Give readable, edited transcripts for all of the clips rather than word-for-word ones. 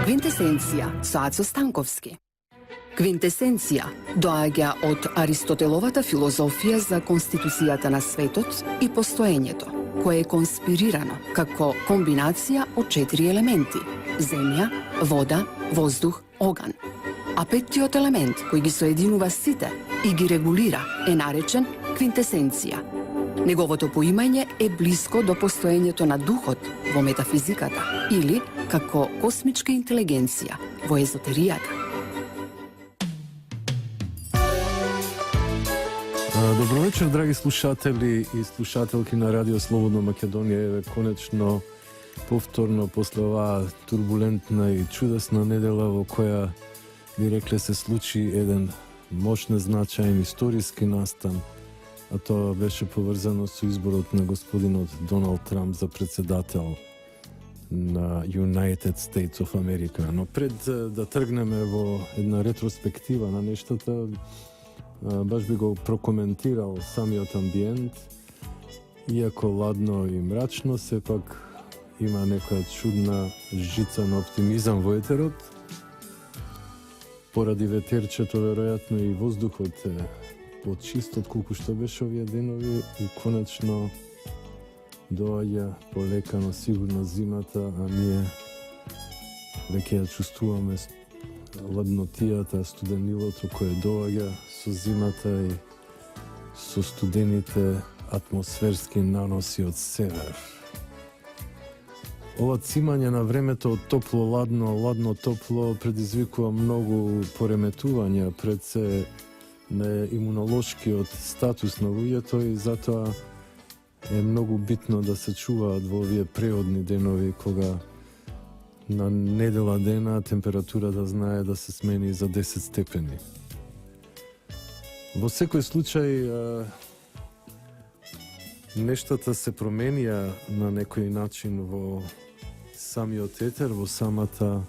Квинтесенција со Ацо Станковски. Квинтесенција доаѓа од Аристотеловата филозофија за конституцијата на светот и постоењето, кое е конспирирано како комбинација од 4 елементи – земја, вода, воздух, оган. А петтиот елемент, кој ги соединува сите и ги регулира, е наречен квинтесенција. Неговото поимање е блиско до постоењето на духот во метафизиката или како космичка интелигенција во езотеријата. Добро вечер, драги слушатели и слушателки на Радио Слободна Македонија. Еве конечно повторно после оваа турбулентна и чудесна недела во која би рекле се случи еден мощно значаен историски настан, а тоа беше поврзано со изборот на господинот Доналд Трамп за председател на United States of America. Но пред да тргнеме во една ретроспектива на нештата, баш би го прокоментирал самиот амбиент. Иако ладно и мрачно, сепак има некоја чудна жица на оптимизам во етерот. Поради ветерчето, веројатно и воздухот е почист од колку што беше овие денови и конечно доаѓа полека, но сигурно зимата, а ние веќе ја чувствуваме ладнотијата, студенилото кое доаѓа со зимата и со студените атмосферски наноси од север. Ова цимање на времето од топло-ладно, ладно-топло предизвикува многу пореметувања пред се на имунолошкиот статус на луѓето и затоа е многу битно да се чуваат во овие преодни денови кога на недела дена температурата знае да се смени за 10 степени. Во секој случај нештата се променија на некој начин во самиот етер, во самата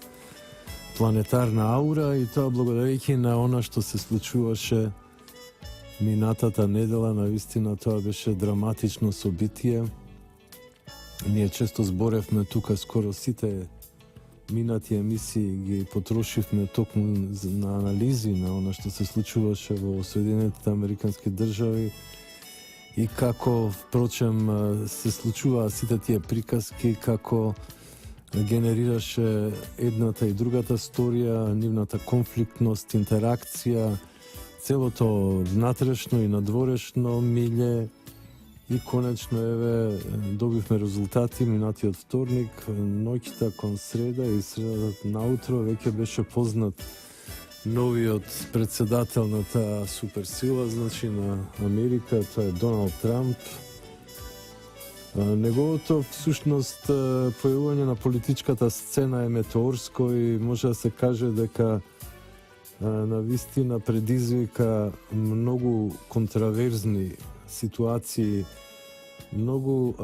планетарна аура и тоа благодарејќи на она што се случуваше минатата недела. Навистина тоа беше драматично собитие. Ние често зборевме тука, скоро сите минати емисии ги потрошивме токму на анализи на она што се случуваше во Соединетите Американски држави и како, впрочем, се случуваа сите тие приказки, како генерираше едната и другата сторија, нивната конфликтност, интеракција, целото внатрешно и надворешно милје. И конечно, еве, добивме резултати минатиот вторник, ноќта кон среда и средата наутро веќе беше познат новиот председател на таа суперсила, значи на Америка, тоа е Доналд Трамп. Неговото всушност појавување на политичката сцена е метеорско и може да се каже дека навистина предизвика многу контраверзни ситуации. Многу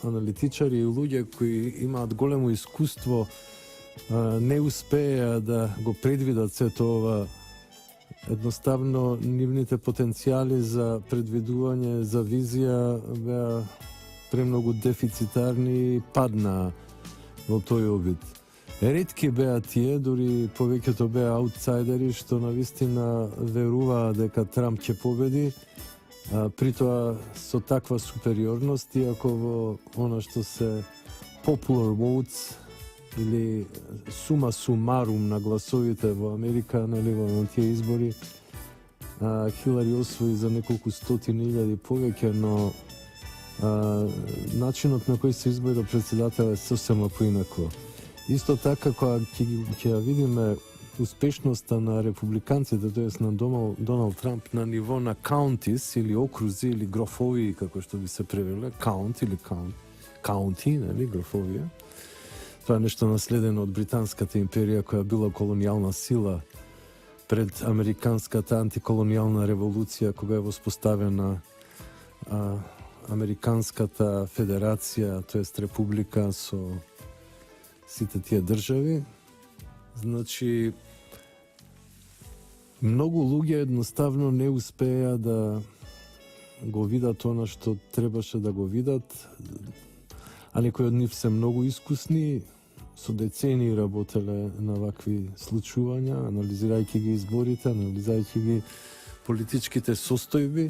аналитичари и луѓе кои имаат големо искуство не успеа да го предвидат сето ова. Едноставно, нивните потенцијали за предвидување, за визија беа премногу дефицитарни и паднаа во тој обид. Ретки беа тие, дури повеќето беа аутсайдери што навистина веруваа дека Трамп ќе победи, при тоа со таква супериорност, иако во она што се popular votes или сума сумарум на гласовите во Америка, нели, во тие избори, Хилари освои за неколку стотини илјади повеќе, но начинот на кој се избира председател е сосема поинако. Исто така, кога ќе ја видиме успешноста на републиканците, тоест на Доналд Трамп на ниво на каунтис или окрузи или грофови, како што би се превеле, каунт или каунти, нели, грофовија. Тоа е нешто наследено од британската империја која била колонијална сила пред американската антиколонијална револуција, кога е воспоставена Американската федерација, тоест република со сите тие држави. Значи, многу луѓе едноставно не успеа да го видат она што требаше да го видат, а некои од нив се многу искусни, со децении работеле на вакви случувања, анализирајќи ги изборите, анализирајќи ги политичките состојби.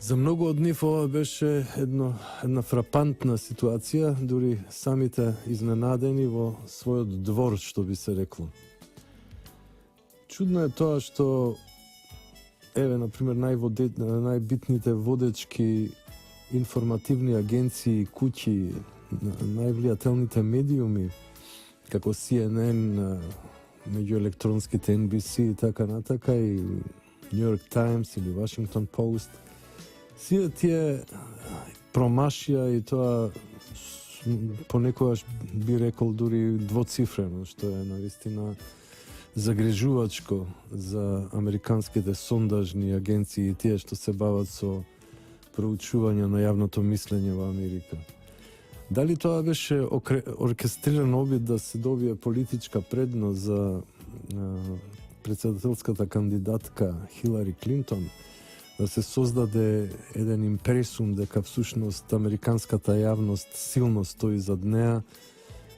За многу од нив ова беше една фрапантна ситуација, дури самите изненадени во својот двор, што би се рекло. Чудно е тоа што, еве, например, најбитните водечки информативни агенции, куќи, највлијателните медиуми, како CNN, меѓу електронските NBC и така натака, и New York Times или Washington Post, сите тие промашија, и тоа понекогаш би рекол дури двоцифрено, што е навистина загрижувачко за американските сондажни агенции и тие што се бават со проучување на јавното мислење во Америка. Дали тоа беше оркестриран обид да се добие политичка предност за председателската кандидатка Хилари Клинтон, да се создаде еден импресум дека всушност американската јавност силно стои зад неа,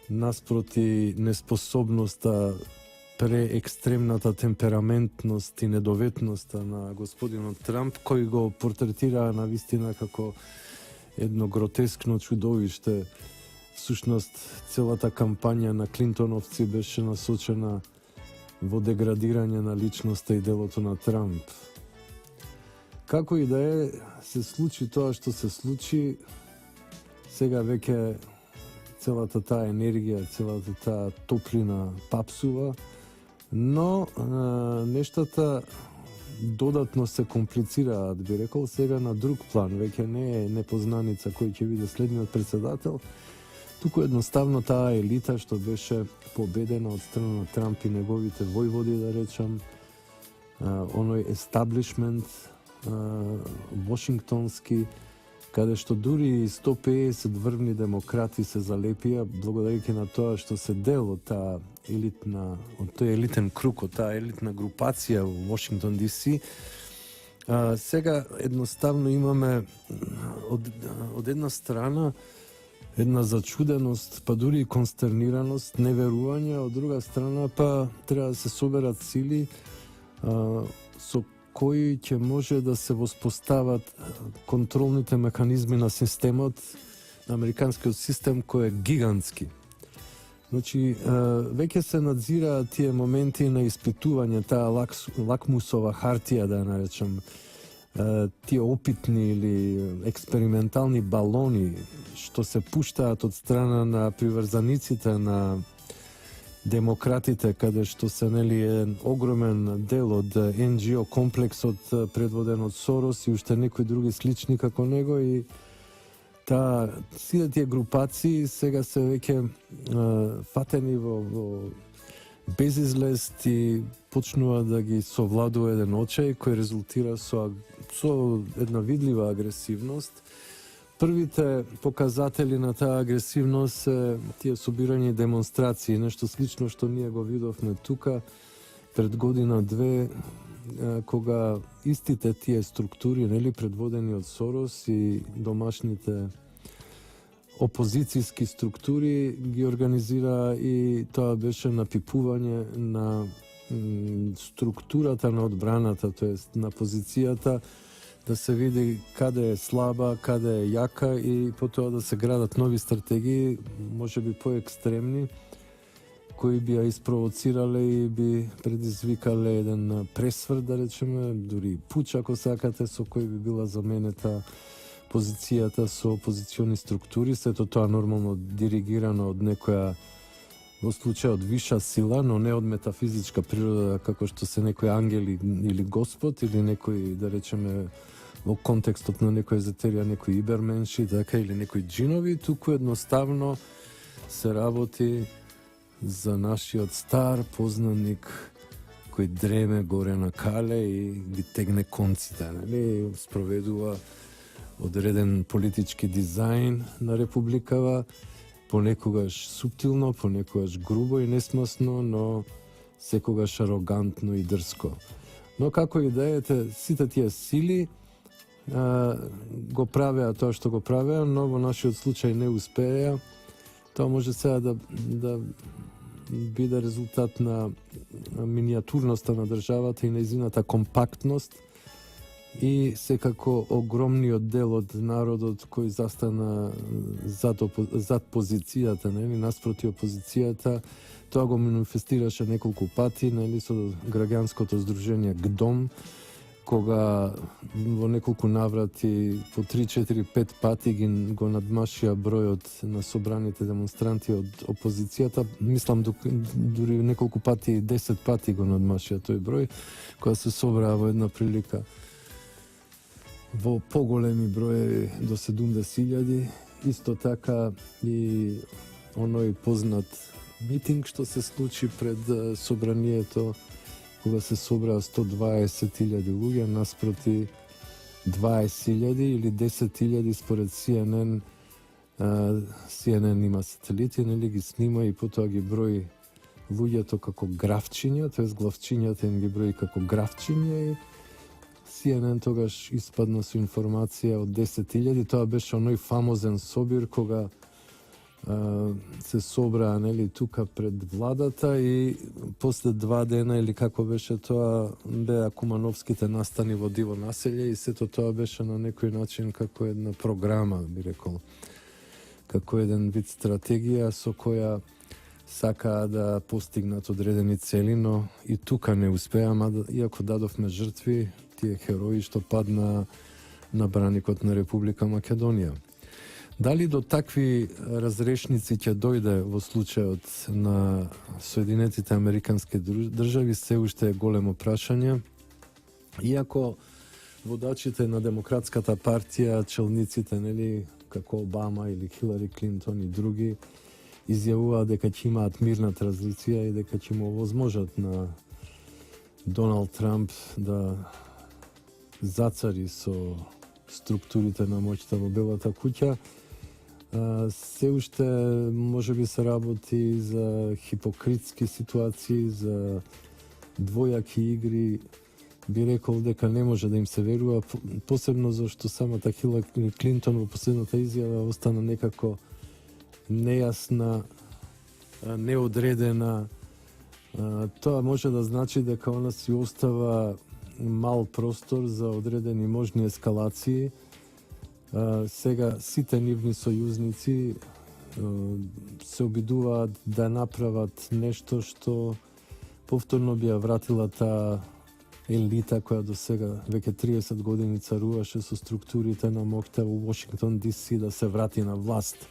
наспроти неспособноста, преекстремната темпераментност и недоветноста на господинот Трамп, кој го портретираа на вистина како едно гротескно чудовиште. Всушност, целата кампања на Клинтоновци беше насочена во деградирање на личноста и делото на Трамп. Како и да е, се случи тоа што се случи, сега веќе целата таа енергија, целата таа топлина папсува, но нештата додатно се комплицираат, би рекол, сега на друг план. Веќе не е непознаница кој ќе биде следниот председател, туку едноставно таа елита што беше победена од страна на Трамп и неговите војводи, да речам, оној естаблишмент вашингтонски, каде што дури 150 врвни демократи се залепија, благодарејќи на тоа што се дел од таа елитна, од тој елитен круг, од таа елитна групација во Вашингтон ДС. Сега едноставно имаме од една страна една зачуденост, па дури и констернираност, неверување, од друга страна па треба да се соберат сили со кои ќе може да се воспостават контролните механизми на системот, на американскиот систем, кој е гигантски. Значи, веќе се надзираат тие моменти на испитување, таа лакмусова хартија, да наречам, тие опитни или експериментални балони, што се пуштаат од страна на приврзаниците на демократите, каде што се еден огромен дел од NGO комплексот предводен од Сорос и уште некои други слични како него, и сите тие групации сега се веќе фатени во безизлест и почнува да ги совладува еден очај кој резултира со една видлива агресивност. Првите показатели на таа агресивност се тие собирање и демонстрации, нешто слично што ние го видовме тука пред година-две, кога истите тие структури, нели, предводени од Сорос и домашните опозицијски структури ги организира, и тоа беше напипување на структурата на одбраната, тоест на позицијата, да се види каде е слаба, каде е јака, и потоа да се градат нови стратегии, можеби поекстремни, кои би ја испровоцирале и би предизвикале еден пресврт, да речеме, дури пуч, ако сакате, со кој би била заменета позицијата со опозициони структури, сето тоа нормално диригирано од некоја, во случајот, виша сила, но не од метафизичка природа, како што се некои ангели или Господ, или некои, да речеме, во контекстот на некој езотерија, некои иберменши, така, или некои джинови, туку едноставно се работи за нашиот стар познаник кој дреме горе на кале и ги тегне конците, нели, спроведува одреден политички дизајн на републикава, понекогаш суптилно, понекогаш грубо и несмасно, но секогаш арогантно и дрско. Но како и да е, сите тие сили го правеа тоа што го правеа, но во нашиот случај не успеа, Тоа може сега да биде резултат на миниатурноста на државата и нејзината компактност и секако огромниот дел од народот кој застана зад позицијата, нели, наспроти опозицијата. Тоа го манифестираше неколку пати, нели, со граѓанското здружение ГДОМ, кога во неколку наврати по 3, 4, 5 пати го надмашија бројот на собраните демонстранти од опозицијата. Мислам дури неколку пати, 10 пати го надмашија тој број, кога се собраа во една прилика во поголеми броји до 70.000. Исто така и оној познат митинг што се случи пред собранието, кога се собраа 120.000 луѓе наспроти 20.000 или 10.000 според CNN. CNN има сателити, нели, ги снима и потоа ги брои луѓето како графчиња, тоест главчињата им ги брои како графчиња и CNN тогаш испадна со информација од 10.000. Тоа беше оној фамозен собир кога се собраа, нели, тука пред владата и после 2 дена или како беше тоа, беа Кумановските настани во Диво населје и сето тоа беше на некој начин како една програма, би рекол, како еден вид стратегија со која сакаа да постигнат одредени цели, но и тука не успеа, иако дадовме жртви, тие херои што падна на браникот на Република Македонија. Дали до такви разрешници ќе дојде во случајот на Соединетите Американски држави, се уште е големо прашање. Иако водачите на Демократската партија, челниците, нели, како Обама или Хилари Клинтон и други, изјавуваат дека ќе имаат мирна транзиција и дека ќе му овозможат на Доналд Трамп да зацари со структурите на моќта во Белата куќа, се уште може би се работи за хипокритски ситуации, за двојаки игри. Би рекол дека не може да им се верува, посебно зашто самата Хилари Клинтон во последната изјава остана некако нејасна, неодредена. Тоа може да значи дека она си остава мал простор за одредени можни ескалации. Сега сите нивни сојузници се обидуваат да направат нешто што повторно би ја вратила таа елита која до сега веќе 30 години царуваше со структурите на моќта во Вашингтон ДС да се врати на власт.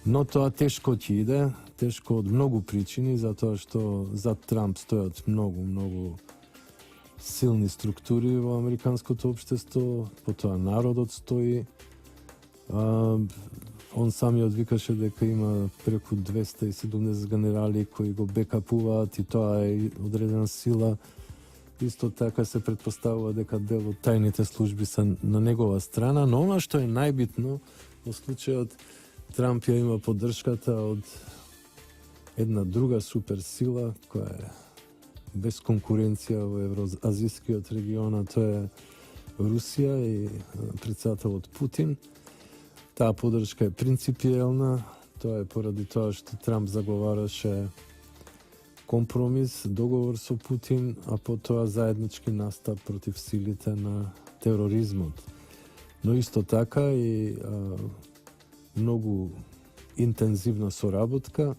Но тоа тешко ќе иде, тешко од многу причини, затоа што зад Трамп стојат многу силни структури во американското општество, потоа народот стои. Он самиот викаше дека има преку 270 генерали кои го бекапуваат и тоа е одредена сила. Исто така се претпоставува дека дел од тајните служби се на негова страна, но она што е најбитно во случајот, Трамп ја има поддршката од една друга суперсила која е без конкуренција во евроазискиот регион, а тоа е Русија и претседателот Путин. Таа поддршка е принципиелна, тоа е поради тоа што Трамп заговараше компромис, договор со Путин, а потоа заеднички настап против силите на тероризмот. Но исто така и многу интензивна соработка,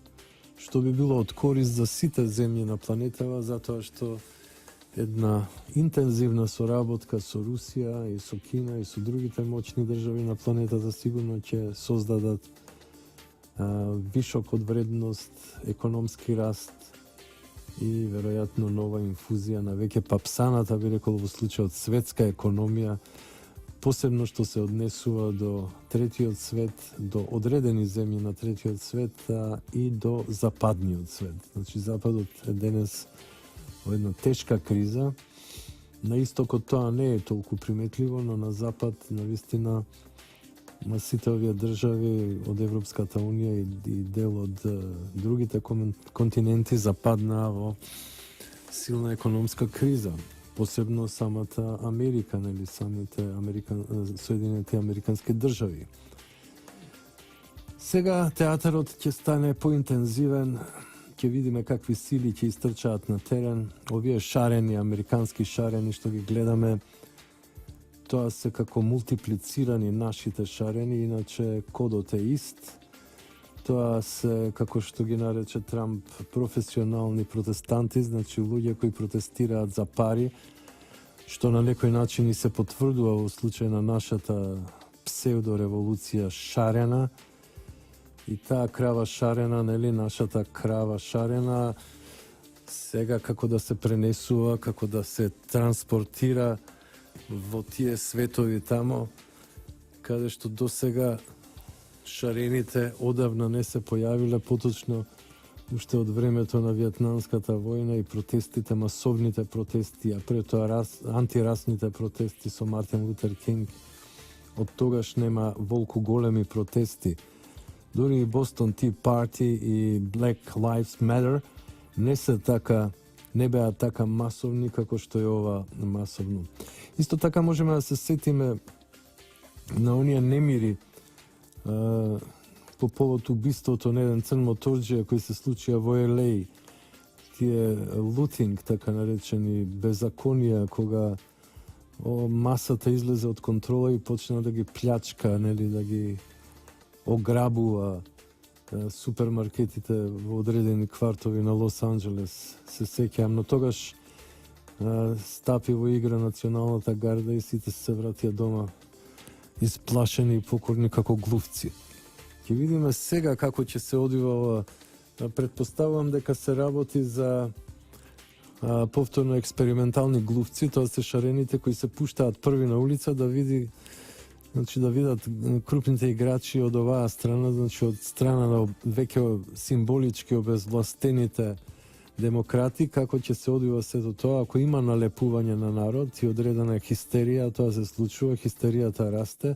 што би било од корист за сите земји на планетава, затоа што една интензивна соработка со Русија и со Кина и со другите моćни држави на планетата сигурно ќе создадат вишок од вредност, економски раст и веројатно нова инфузија на веќе папсаната, би рекол, во случајот светска економија, посебно што се однесува до третиот свет, до одредени земји на третиот свет и до западниот свет. Значи, Западот е денес во една тешка криза. На истокот тоа не е толку приметливо, но на Запад, навистина, на сите овие држави од Европската Унија и дел од другите континенти западнаа во силна економска криза. Посебно самата Америка, нели, самите Соединените Американски држави. Сега театарот ќе стане поинтензивен, ќе видиме какви сили ќе истрчаат на терен. Овие шарени, американски шарени што ги гледаме, тоа се како мултиплицирани нашите шарени, иначе кодот е ист. Тоа се, како што ги нарече Трамп, професионални протестанти, значи луѓе кои протестираат за пари, што на некој начин и се потврдува во случај на нашата псевдореволуција шарена. И таа крава шарена, нели, нашата крава шарена, сега како да се пренесува, како да се транспортира во тие светови тамо, каде што досега шарените одавна не се појавиле, поточно уште од времето на Виетнамската војна и протестите, масовните протести, а пред тоа антирасните протести со Мартин Лутер Кинг. Од тогаш нема волку големи протести. Дури и Бостон Tea Party и Black Lives Matter не беа така масовни како што е ова масовно. Исто така можеме да се сетиме на оние немири по повод убиството на еден црн моторџија кој се случија во LA. Тие лутинг, така наречени беззаконија, кога масата излезе од контрола и почна да ги плячка, нели, да ги ограбува супермаркетите во одредени квартови на Лос Анџелес. Се сеќавам, но тогаш стапи во игра националната гарда и сите се вратија дома исплашени и покорни како глувци. Ќе видиме сега како ќе се одвива ова. Предпоставувам дека се работи за повторно експериментални глувци, тоа се шарените кои се пуштаат први на улица да видат крупните играчи од оваа страна, значи од страна на веќе символички обезвластените демократи, како ќе се одвива сето тоа. Ако има налепување на народ и одредена хистерија, тоа се случува, хистеријата расте,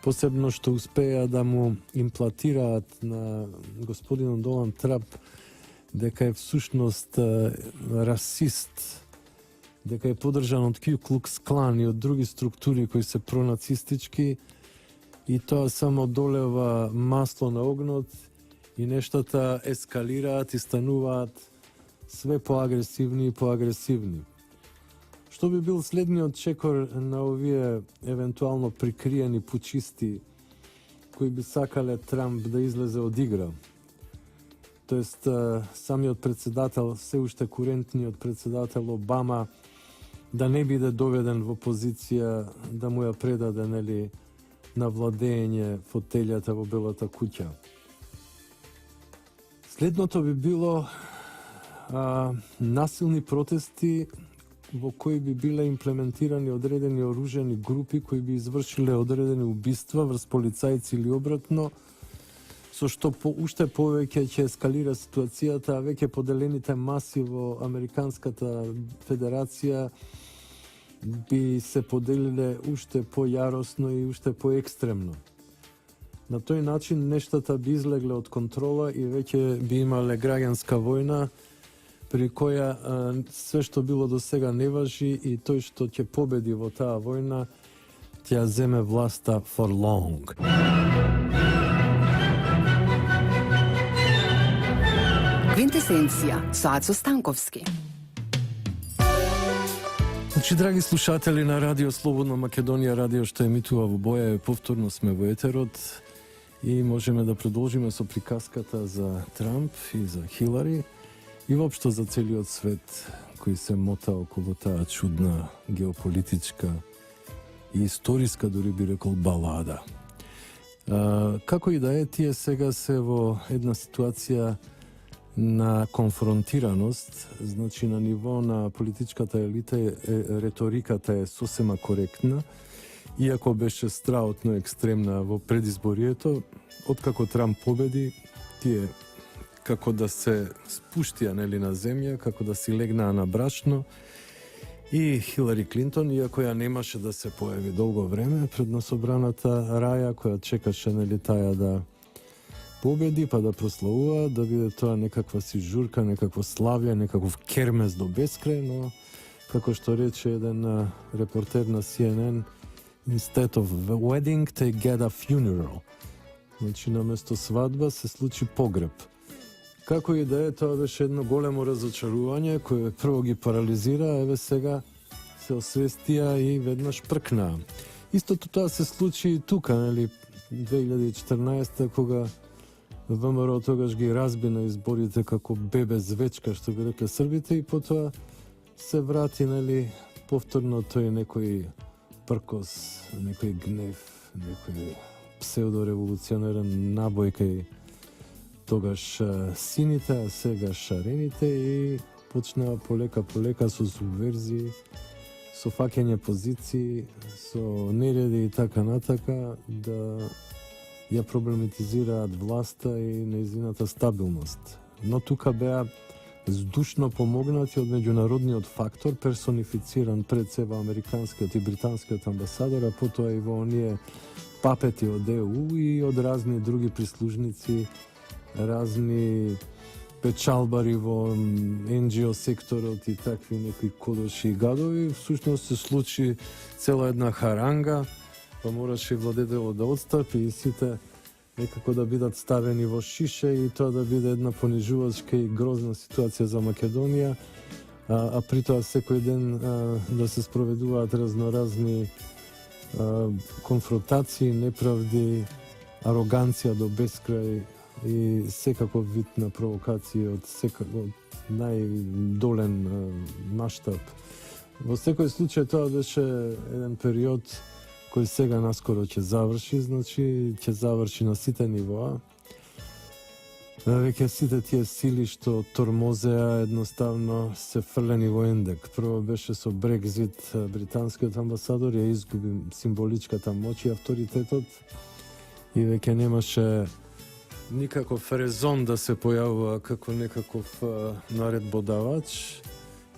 посебно што успеа да му имплантираат на господинот Доланд Трамп дека е всушност расист, дека е подржан од Ку Клукс Клан и од други структури кои се пронацистички, и тоа само долева масло на огнот и нештата ескалираат и стануваат све поагресивни и поагресивни. Што би бил следниот чекор на овие евентуално прикриени пучисти кои би сакале Трамп да излезе од игра? Тоест, самиот председател, се уште курентниот председател Обама, да не биде доведен во позиција да му ја предаде, нели, на владење фотелјата во Белата куќа. Следното би било насилни протести во кои би биле имплементирани одредени оружени групи кои би извршиле одредени убиства врз полицајци или обратно, со што уште повеќе ќе ескалира ситуацијата, а веќе поделените маси во Американската федерација би се поделиле уште појаросно и уште поекстремно. На тој начин нештата би излегле од контрола и веќе би имале граѓанска војна, при која све што било до сега не важи и тој што ќе победи во таа војна ќе ја земе власта for long. Квинтесенција со Ацо Станковски. Значи, драги слушатели на Радио Слободна Македонија, радио што емитува во Боја, повторно сме во етерот и можеме да продолжиме со приказката за Трамп и за Хилари и воопшто за целиот свет кој се мота околу таа чудна геополитичка и историска, дури би рекол, балада. Како и да е, тие сега се во една ситуација на конфронтираност, значи на ниво на политичката елита реториката е сосема коректна, иако беше страотно екстремна во предизборието. Откако Трамп победи, тие како да се спуштија, нели, на земја, како да си легнаа на брашно, и Хилари Клинтон, иако ја немаше да се појави долго време пред насобраната раја, која чекаше, нели, таја да победи, па да прославува, да биде тоа некаква си журка, некакво славје, некаков кермес до бескрај, но како што рече еден репортер на CNN, instead of a wedding, they get a funeral. Значи, наместо свадба се случи погреб. Како и да е, тоа беше едно големо разочарување кое прво ги парализира, а еве сега се освестија и веднаш пркнаа. Истото тоа се случи и тука, нели, 2014 кога ВМРО тогаш ги разби на изборите како бебе звечка, што би рекле србите, и потоа се врати, нели, повторно тој некој пркос, некој гнев, некој псевдореволуционерен набој кај тогаш сините, а сега шарените, и почнаа полека со субверзии, со фаќање позиции, со нереди и така натака, да ја проблематизираат власта и нејзината стабилност. Но тука беа здушно помогнати од меѓународниот фактор, персонифициран пред се во американскиот и британскиот амбасадор, а потоа и во оние папети од ЕУ и од разни други прислужници, разни печалбари во NGO секторот и такви некои кодоши и гадови. Всушност се случи цела една харанга, па мораше владетелот да отстапи и сите некако да бидат ставени во шише и тоа да биде една понижувачка и грозна ситуација за Македонија, а при тоа секој ден да се спроведуваат разноразни конфронтации, неправди, ароганција до бескрај и секаков вид на провокација од најдолен маштаб. Во секој случај тоа беше еден период кој сега наскоро ќе заврши, значи ќе заврши на сите нивоа. Веќе сите тие сили што тормозеа едноставно се фрлени во ендек. Прво беше со Брекзит, британскиот амбасадор ја изгуби символичката моќ и авторитетот и веќе немаше никаков резон да се појавува како некаков наредбодавач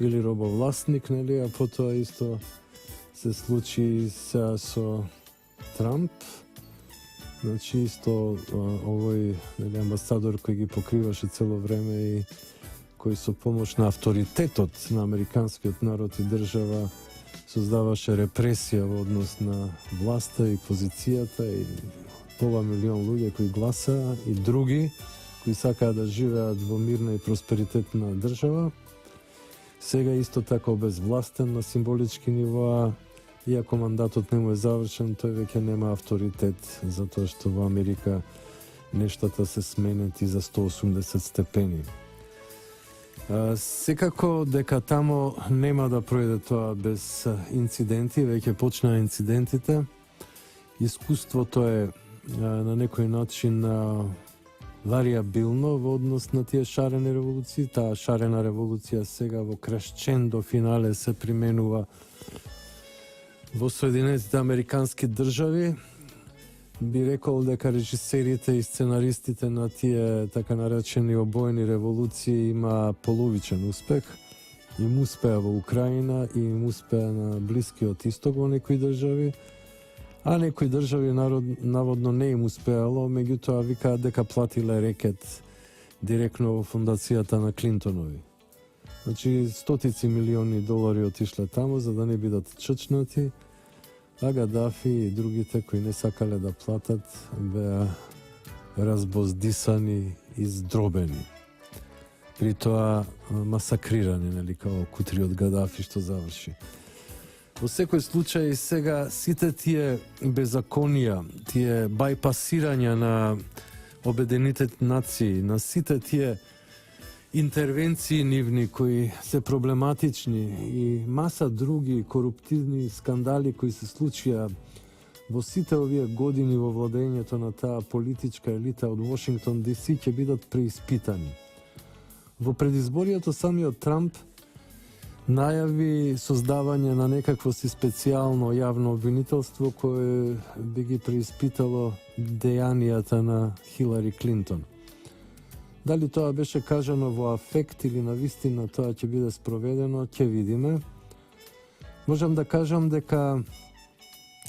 или робовласник, нели, а потоа исто се случи сега со Трамп. Значи исто овој, нели, амбасадор кој ги покриваше цело време и кој со помош на авторитетот на американскиот народ и држава создаваше репресија во однос на власта и позицијата и пола милион луѓе кои гласаа и други кои сакаат да живеат во мирна и просперитетна држава. Сега исто така обезвластен на символички нивоа, иако мандатот не му е завршен, тој веќе нема авторитет, затоа што во Америка нештата се сменети за 180 степени. Секако дека тамо нема да пројде тоа без инциденти, веќе почнаа инцидентите. Искуството е на некој начин вариабилно во однос на тие шарени револуции. Таа шарена револуција сега во крашчендо финале се применува во Соединетите Американски држави. Би рекол дека режисерите и сценаристите на тие така наречени обоени револуции има половичен успех. Им успеа во Украина и им успеа на Блискиот Исток во некои држави, а некои држави наводно не им успеало, меѓутоа викаат дека платиле рекет директно во фондацијата на Клинтонови. Значи, стотици милиони долари отишле таму за да не бидат ччнати, а Гадафи и другите кои не сакале да платат беа разбоздисани и здробени. При тоа масакрирани, нели, као кутриот Гадафи што заврши. Во секој случај сега сите тие беззаконија, тие бајпасирања на Обединетите нации, на сите тие интервенции нивни кои се проблематични и маса други коруптивни скандали кои се случија во сите овие години во владењето на таа политичка елита од Вашингтон ДС ќе бидат преиспитани. Во предизборието самиот Трамп најави создавање на некакво си специјално јавно обвинителство кое би ги преиспитало дејанијата на Хилари Клинтон. Дали тоа беше кажано во афект или навистина тоа ќе биде спроведено, ќе видиме. Можам да кажам дека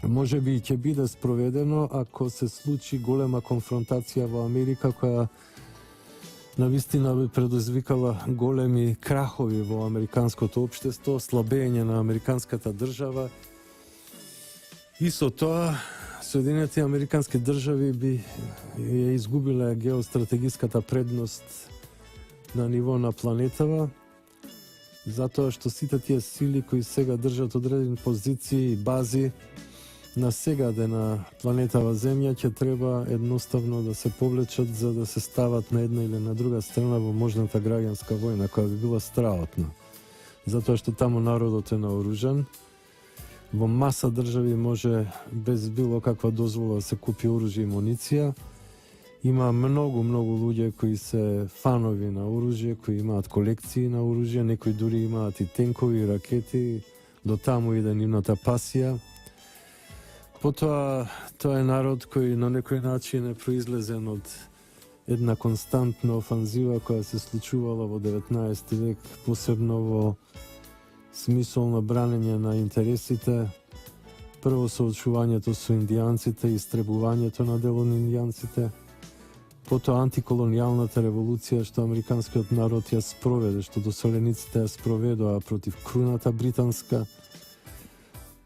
може би ќе биде спроведено ако се случи голема конфронтација во Америка која навистина би предизвикала големи крахови во американското општество, слабење на американската држава и со тоа Соединените Американски држави би ја изгубиле геостратегиската предност на ниво на планетава, затоа што сите тие сили кои сега држат одредени позиции и бази на сегаде на планетава Земја ќе треба едноставно да се повлечат за да се стават на една или на друга страна во можната граѓанска војна, која би била страотна. Затоа што таму народот е наоружан, во маса држави може без било каква дозвола да се купи оружје и муниција. Има многу луѓе кои се фанови на оружје, кои имаат колекции на оружје, некои дури имаат и тенкови и ракети, до таму иде нивната пасија. Потоа, тоа е народ кој на некој начин е произлезен од една константна офанзива која се случувала во 19 век, посебно во смисол на бранење на интересите, прво соочувањето со индијанците, истребувањето на дел од индијанците, потоа антиколонијалната револуција што американскиот народ ја спроведе, што доселениците ја спроведоа против круната британска,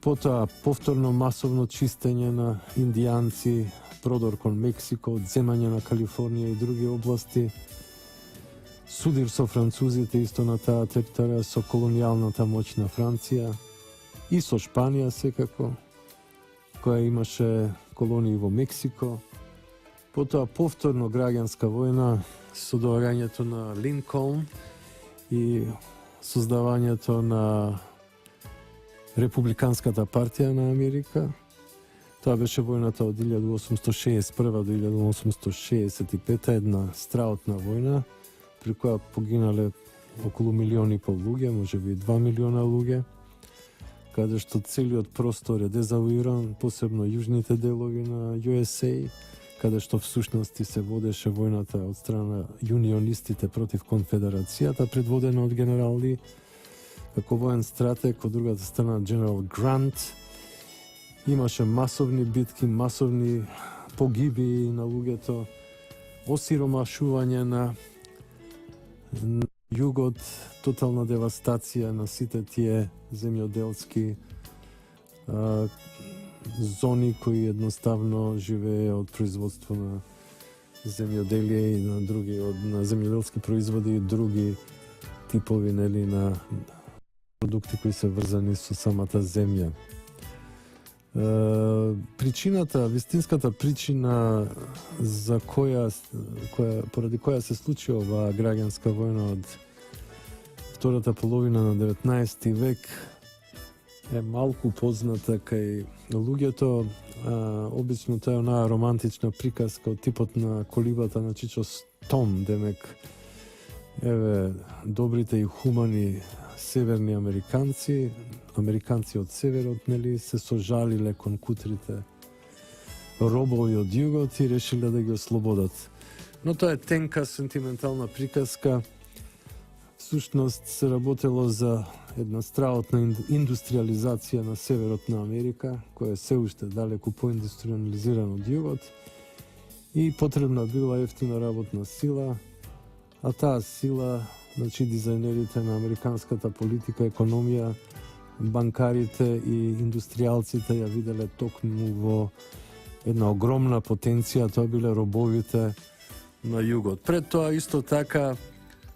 потоа повторно масовно чистење на индијанци, продор кон Мексико, одземање на Калифорнија и други области, судир со французите исто на таа територија, со колонијалната моќ на Франција и со Шпанија секако, која имаше колонии во Мексико. Потоа повторно граѓанска војна со доаѓањето на Линколн и создавањето на Републиканската партија на Америка. Тоа беше војната од 1861 до 1865, една страотна војна, при која погинале околу 1,5 милиони луѓе, можеби 2 милиона луѓе, каде што целиот простор е дезавоиран, посебно јужните делови на USA, каде што всушности се водеше војната од страна јунионистите против конфедерацијата, предводена од генерал Ли, како воен стратег, од другата страна генерал Грант. Имаше масовни битки, масовни погибии на луѓето, осиромашување на југот, тотална девастација на сите тие земјоделски зони кои едноставно живее од производство на земјоделие и на други на земјоделски производи и други типови нели на продукти кои се врзани со самата земја. Причината, вистинската причина за поради која се случи оваа граѓанска војна од втората половина на 19 век е малку позната кај луѓето. Обично тоа е онаа романтична приказка од типот на колибата на Чичо Том, демек еве добрите и хумани северни американци од северот, нели, се сожалиле кон кутрите робови од југот и решиле да ги ослободат. Но тоа е тенка, сентиментална приказка. Всушност се работело за една страотна индустриализација на северот на Америка, која е се уште далеку поиндустриализирана од југот и потребна била ефтина работна сила, а таа сила, значи дизајнерите на американската политика, економија, банкарите и индустријалците ја виделе токму во една огромна потенција, тоа биле робовите на југот. Пред тоа исто така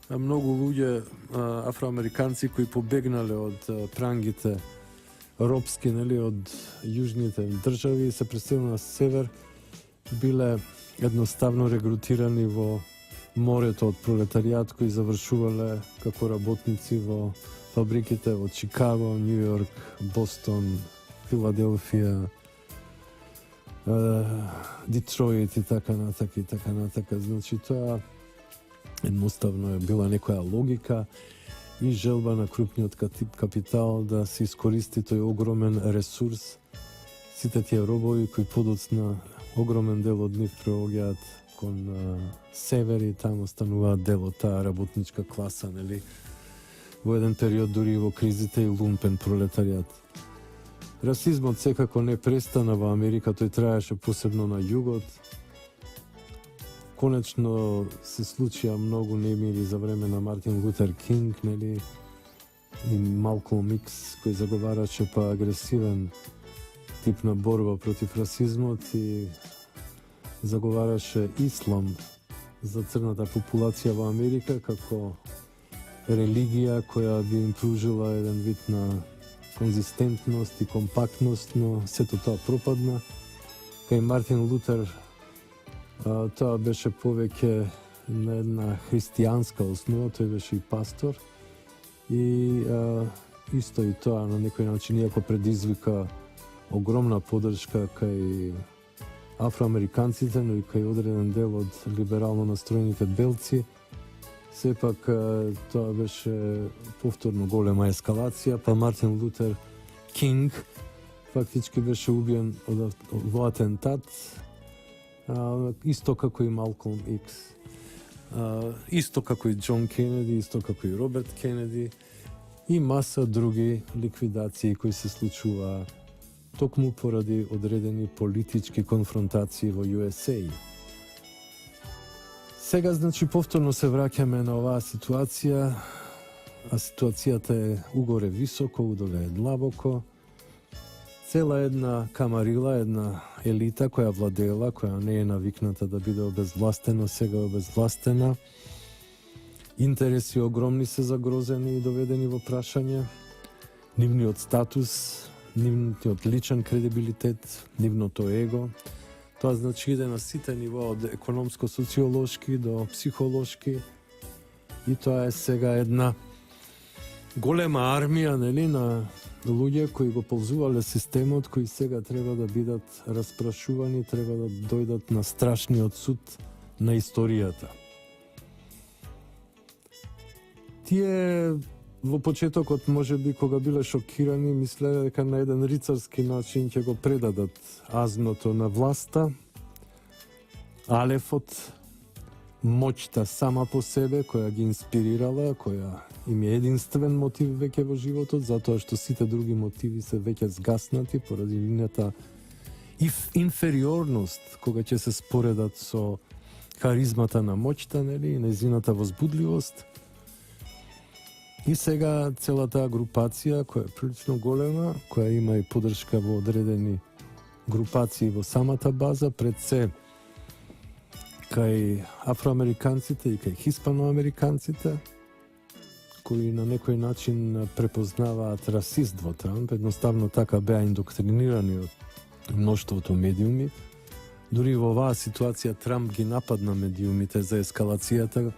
многу луѓе афроамериканци кои побегнале од прангите робски, нели, од јужните држави и се преселиле на север, биле едноставно регрутирани во морето од пролетаријат кои завршувале како работници во фабриките во Чикаго, Нју Јорк, Бостон, Филаделфија, Детројт и така натака. Значи тоа едноставно е била некоја логика и желба на крупниот капитал да се искористи тој огромен ресурс, сите тие робови кои подоцна огромен дел од нив преоѓаат кон север и таму стануваат дел од таа работничка класа, нели? Во еден период дури во кризите и лумпен пролетаријат. Расизмот секако не престана во Америка, тој траеше посебно на југот. Конечно се случија многу немири за време на Мартин Лутер Кинг, нели, и Малколм Икс, кој заговараше по агресивен тип на борба против расизмот и заговараше ислам за црната популација во Америка како религија која би им пружила еден вид на конзистентност и компактност, но сето тоа пропадна. Кај Мартин Лутер тоа беше повеќе на една христијанска основа, тој беше и пастор и исто и тоа на некој начин, иако предизвика огромна поддршка кај афроамериканците, но и кај одреден дел од либерално настроените белци, сепак тоа беше повторно голема ескалација, па Мартин Лутер Кинг фактички беше убиен во атентат, исто како и Малколм Икс, исто како и Џон Кенеди, исто како и Роберт Кенеди и маса други ликвидации кои се случуваа токму поради одредени политички конфронтации во USA. Сега, значи, повторно се враќаме на оваа ситуација, а ситуацијата е угоре високо, удоле е длабоко. Цела една камарила, една елита која владела, која не е навикната да биде обезвластена, сега е обезвластена. Интереси огромни се загрозени и доведени во прашање. Нивниот статус, нивниот личен кредибилитет, нивното его. Тоа значи иде на сите нива, од економско-социолошки до психолошки. И тоа е сега една голема армија, нели, на луѓе кои го ползувале системот, кои сега треба да бидат распрашувани, треба да дојдат на страшниот суд на историјата. Тие во почетокот, може би, кога биле шокирани, мислеле дека на еден рицарски начин ќе го предадат азното на власта, алефот, моќта сама по себе, која ги инспирирала, која им е единствен мотив веќе во животот, затоа што сите други мотиви се веќе згаснати поради нивната инфериорност, кога ќе се споредат со харизмата на моќта, нели, и нејзината возбудливост. И сега целата групација, која е прилично голема, која има и поддршка во одредени групации во самата база, пред се кај афроамериканците и кај хиспаноамериканците, кои на некој начин препознаваат расист во Трамп, едноставно така беа индоктринирани од мноштвото медиуми. Дури во оваа ситуација Трамп ги нападна медиумите за ескалацијата,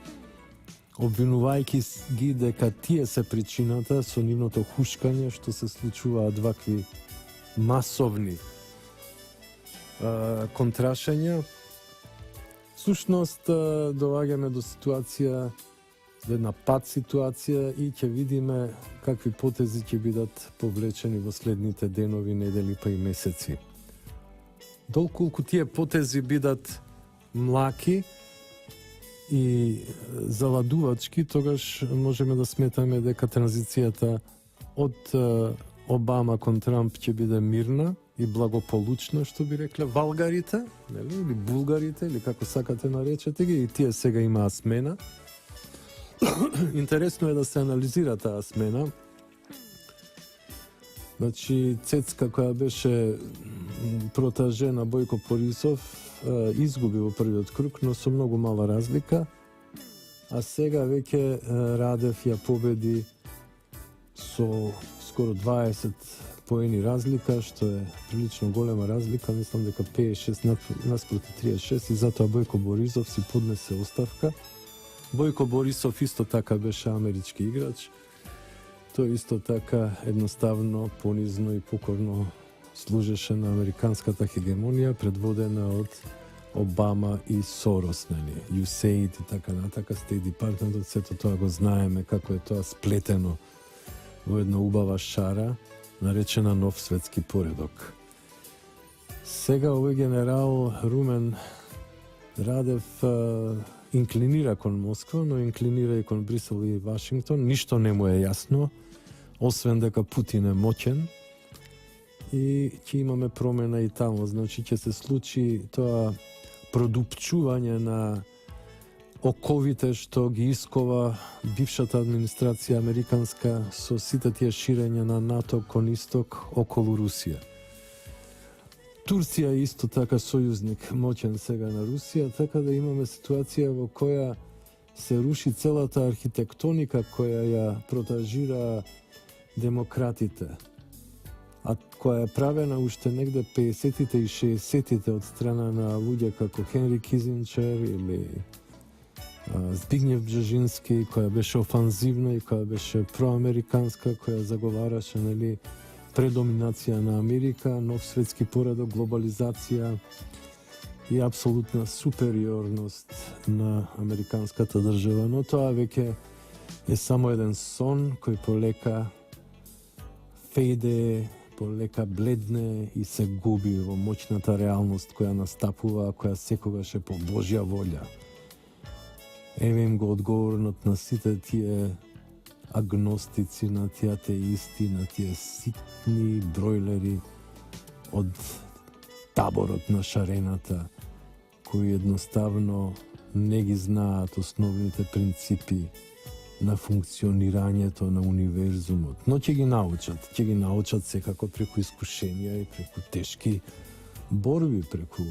обвинувајќи ги дека тие се причината со нивното хушкање што се случуваат вакви масовни контрашања. Всушност, доаѓаме до ситуација, една пат ситуација и ќе видиме какви потези ќе бидат повлечени во следните денови, недели па и месеци. Доколку тие потези бидат млаки и заладувачки, тогаш можеме да сметаме дека транзицијата од Обама кон Трамп ќе биде мирна и благополучна, што би рекле валгарите, нели, или булгарите, или како сакате наречете ги, и тие сега имаа смена. Интересно е да се анализира таа смена. Значи, Цецка, која беше протаже на Бојко Борисов, изгуби во првиот круг, но со многу мала разлика. А сега веќе Радев ја победи со скоро 20 поени разлика, што е прилично голема разлика, мислам дека 56 наспроти 36, и затоа Бојко Борисов си поднесе оставка. Бојко Борисов исто така беше амерички играч. Тој исто така едноставно, понизно и покорно служеше на американската хегемонија, предводена од Обама и Сорос, нели, USAID и така натака, State Department, сето тоа го знаеме како е тоа сплетено во една убава шара, наречена нов светски поредок. Сега овој генерал Румен Радев инклинира кон Москва, но инклинира и кон Брисел и Вашингтон. Ништо не му е јасно, освен дека Путин е моќен и ќе имаме промена и таму. Значи ќе се случи тоа продупчување на оковите што ги искова бившата администрација американска со сите тие ширења на НАТО кон исток околу Русија. Турција е исто така сојузник моќен сега на Русија, така да имаме ситуација во која се руши целата архитектоника која ја протажира демократите, а која е правена уште негде 50-тите и 60-тите од страна на луѓе како Хенри Кизинчер или Збигнев Бжежински, која беше офанзивна и која беше проамериканска, која заговараше предоминација на Америка, нов светски поредок, глобализација и апсолутна супериорност на американската држава. Но тоа веќе е само еден сон кој полека фејде, полека бледне и се губи во моќната реалност која настапува, која секогаш е по Божја волја. Еве им го одговорот на сите тие агностици, на тие атеисти, на тие ситни бројлери од таборот на шарената, кои едноставно не ги знаат основните принципи на функционирањето на универзумот. Но ќе ги научат секако преку искушенија и преку тешки борби, преку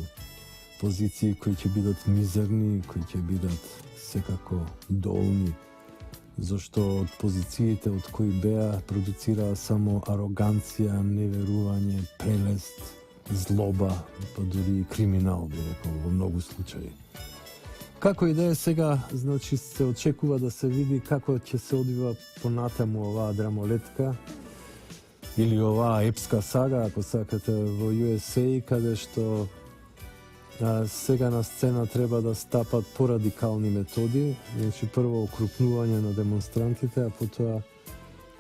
позиции кои ќе бидат мизерни, кои ќе бидат секако долни, зашто од позициите од кои беа продуцираа само ароганција, неверување, прелест, злоба, па дури и криминал, би рекол, во многу случаи. Како и да е сега, значи се очекува да се види како ќе се одвива понатаму оваа драмолетка или оваа епска сага, ако сакате, во USA, каде што сега на сцена треба да стапат порадикални методи, значи прво окрупнување на демонстрантите, а потоа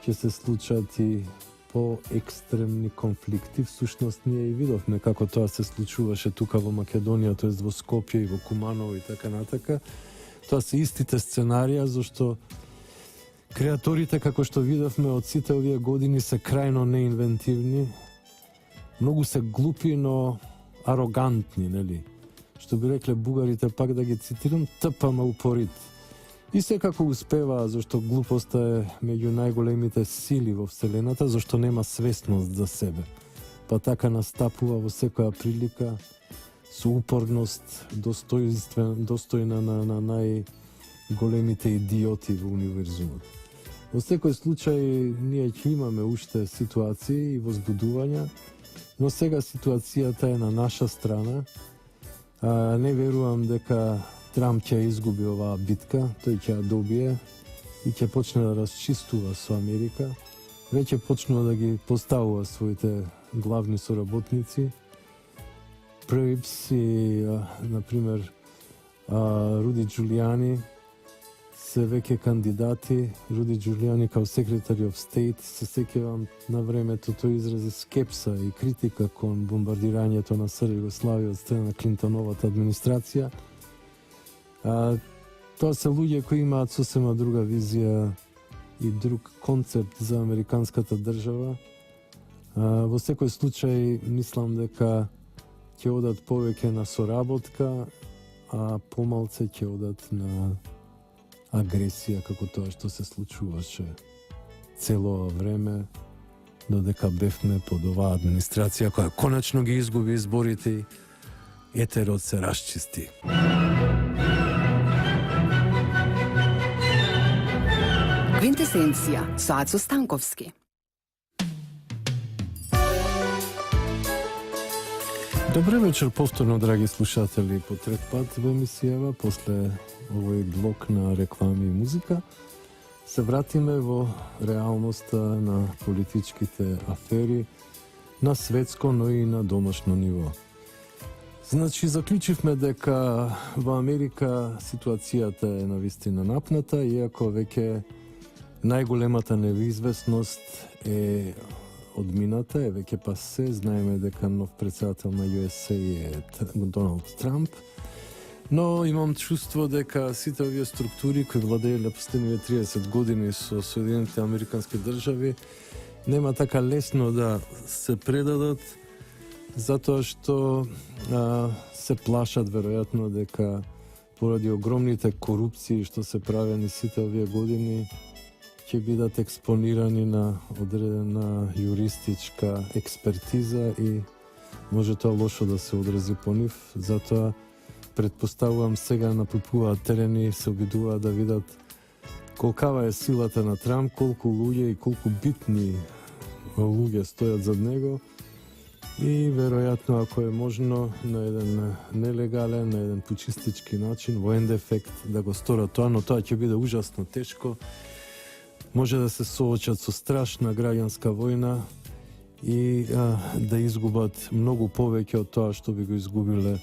ќе се случат и по-екстремни конфликти. Всушност ние и видовме како тоа се случуваше тука во Македонија, тоест во Скопје и во Куманово и така натака. Тоа се истите сценарија, зашто креаторите, како што видовме од сите овие години, се крајно неинвентивни, многу се глупи, но арогантни, нели? Што би рекле бугарите, пак да ги цитирам, тпма упорит. И секако успеваа, зашто глупоста е меѓу најголемите сили во Вселената, зашто нема свесност за себе. Па така настапува во секоја прилика со упорност достојна на најголемите идиоти во универзумот. Во секој случај, ние ќе имаме уште ситуации и возбудувања, но сега ситуацијата е на наша страна. Не верувам дека Трамп ќе изгуби оваа битка, тој ќе ја добие и ќе почне да расчистува со Америка. Веќе почнува да ги поставува своите главни соработници. Првипс и, например, Руди Джулијани се веќе кандидати. Руди Джулијани као секретари of State, се сеќавам на времето тој изрази скепса и критика кон бомбардирањето на СР Југославија од страна на Клинтоновата администрација. Тоа се луѓе кои имаат сосема друга визија и друг концепт за американската држава. Во секој случај, мислам дека ќе одат повеќе на соработка, а помалце ќе одат на агресија, како тоа што се случуваше цело време, додека бевме под оваа администрација која конечно ги изгуби изборите и етерот се расчисти. Квинтесенција со Ацо Станковски. Добре вечер повторно, драги слушатели, по трет пат во емисијава, после овој блок на реклами и музика. Се вратиме во реалноста на политичките афери на светско, но и на домашно ниво. Значи, заклучивме дека во Америка ситуацијата е навистина напната, иако веќе најголемата неизвестност е одмината, е веќе пасе. Знаеме дека нов председател на USA е Доналд Трамп, но имам чувство дека сите овие структури кои владееле последниве 30 години со Соединетите Американски држави нема така лесно да се предадат, затоа што се плашат веројатно дека поради огромните корупции што се правени сите овие години ќе бидат експонирани на одредена јуристичка експертиза и може тоа лошо да се одрази по нив, затоа предпоставувам сега напипуваат терени, се обидуваат да видат колкава е силата на Трамп, колку луѓе и колку битни луѓе стојат зад него и веројатно ако е можно на еден нелегален, на еден почистички начин, воен ефект да го сторат тоа, но тоа ќе биде ужасно тешко. Може да се соочат со страшна граѓанска војна и да изгубат многу повеќе од тоа што би го изгубиле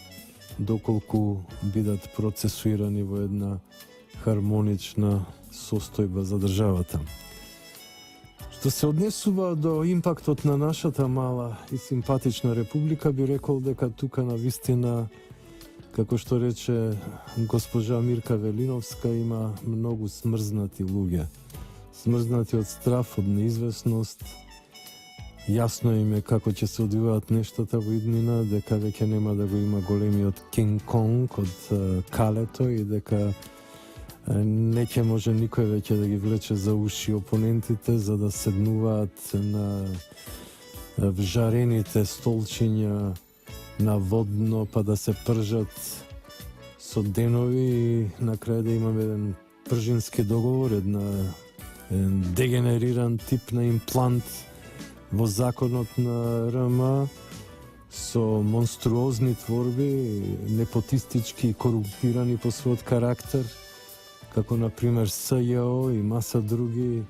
доколку бидат процесуирани во една хармонична состојба за државата. Што се однесува до импактот на нашата мала и симпатична република, би рекол дека тука на вистина, како што рече госпожа Мирка Велиновска, има многу смрзнати луѓе. Смрзнати од страв, од неизвестност. Јасно им е како ќе се одвиваат нештата во иднина, дека веќе нема да го има големиот Кинг Конг од Калето и дека не ќе може никој веќе да ги влече за уши опонентите за да седнуваат на вжарените столчиња на водно па да се пржат со денови и на крај да имаме еден пржински договор, еден дегенериран тип на имплант во законот на РМ со монструозни творби, непотистички и корумпирани по својот карактер, како например СЈО и маса други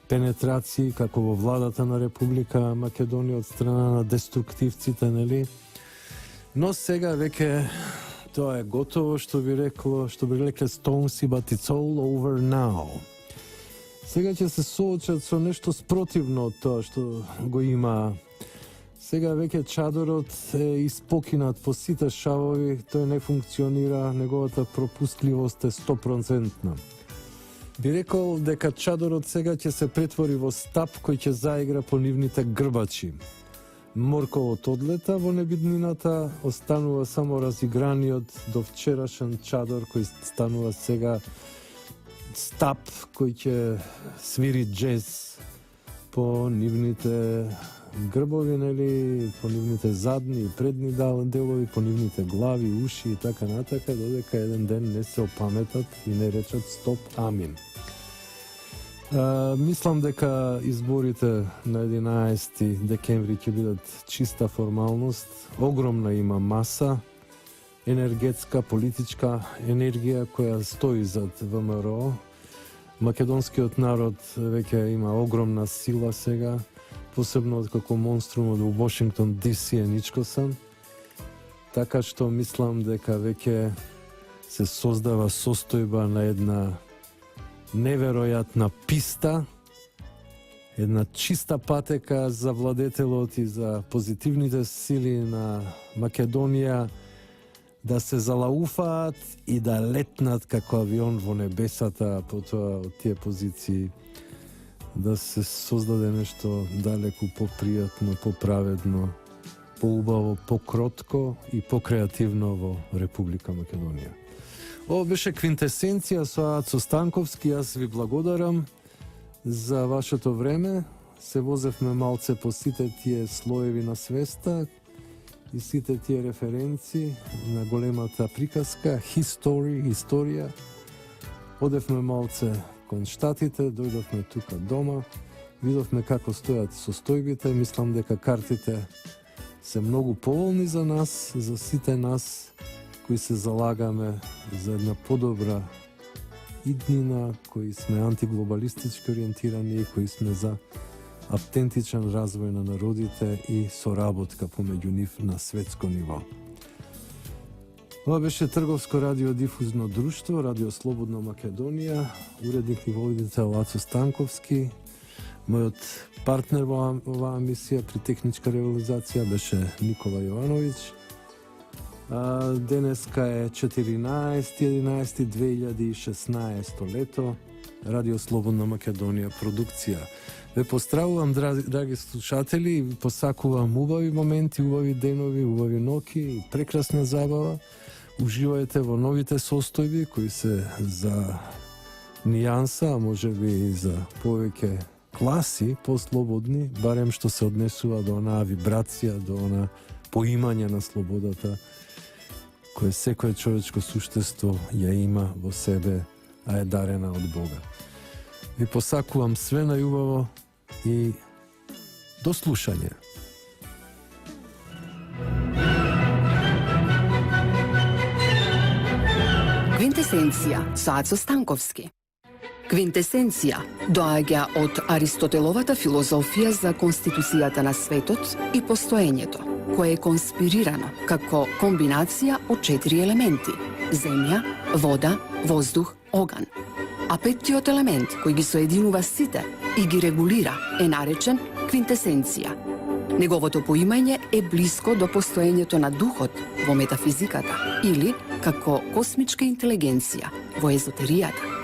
пенетрации, како во владата на Република Македонија од страна на деструктивците, нели? Но сега веќе тоа е готово, што би рекле Stones, but it's all over now. Сега ќе се соочат со нешто спротивно од тоа што го има. Сега веќе чадорот е испокинат по сите шавови, тој не функционира, неговата пропустливост е 100%. Би рекол дека чадорот сега ќе се претвори во стап кој ќе заигра по нивните грбачи. Морковот одлета во небиднината, останува само разиграниот до вчерашен чадор кој станува сега стап кој ќе свири джез по нивните грбови, нели, по нивните задни и предни делови, по нивните глави, уши и така натака, додека еден ден не се опаметат и не речат стоп, амин. Мислам дека изборите на 11 декември ќе бидат чиста формалност. Огромна има маса, енергетска, политичка енергија која стои зад ВМРО. Македонскиот народ веќе има огромна сила сега, посебно откако монструмот во Вашингтон ДС е ничкосан. Така што мислам дека веќе се создава состојба на една неверојатна писта, една чиста патека за владетелот и за позитивните сили на Македонија да се залауфаат и да летнат како авион во небесата, потоа од тие позиции да се создаде нешто далеку попријатно, поправедно, поубаво, покротко и покреативно во Република Македонија. Ова беше квинтесенција со Ацо Станковски. Јас ви благодарам за вашето време. Се возевме малце по сите тие слоеви на свеста и сите тие референци на големата приказка, историја. Одевме малце кон Штатите, дојдовме тука дома, видовме како стојат состојбите, мислам дека картите се многу поволни за нас, за сите нас кои се залагаме за една подобра иднина, кои сме антиглобалистички ориентирани и кои сме за автентичен развој на народите и соработка помеѓу нив на светско ниво. Ова беше Трговско радиодифузно друштво, Радио Слободна Македонија, уредник и водител Ацо Станковски. Мојот партнер во оваа емисија при техничка реализација беше Никола Јовановиќ. Денеска е 14.11.2016 лето, Радио Слободна Македонија продукција. Ве поздравувам, драги слушатели, и ви посакувам убави моменти, убави денови, убави ноки и прекрасна забава. Уживајте во новите состојби кои се за нијанса, а може би и за повеќе класи, послободни, барем што се однесува до онаа вибрација, до онаа поимање на слободата, која секое човечко суштество ја има во себе, а е дарена од Бога. Ви посакувам све најубаво и до слушање. Квинтесенција со Ацо Станковски. Квинтесенција доаѓа од Аристотеловата филозофија за конституцијата на светот и постоењето, кое е конспирирано како комбинација од 4 елементи – земја, вода, воздух, оган. А петтиот елемент, кој ги соединува сите и ги регулира, е наречен квинтесенција. Неговото поимање е блиско до постоењето на духот во метафизиката или како космичка интелигенција во езотеријата.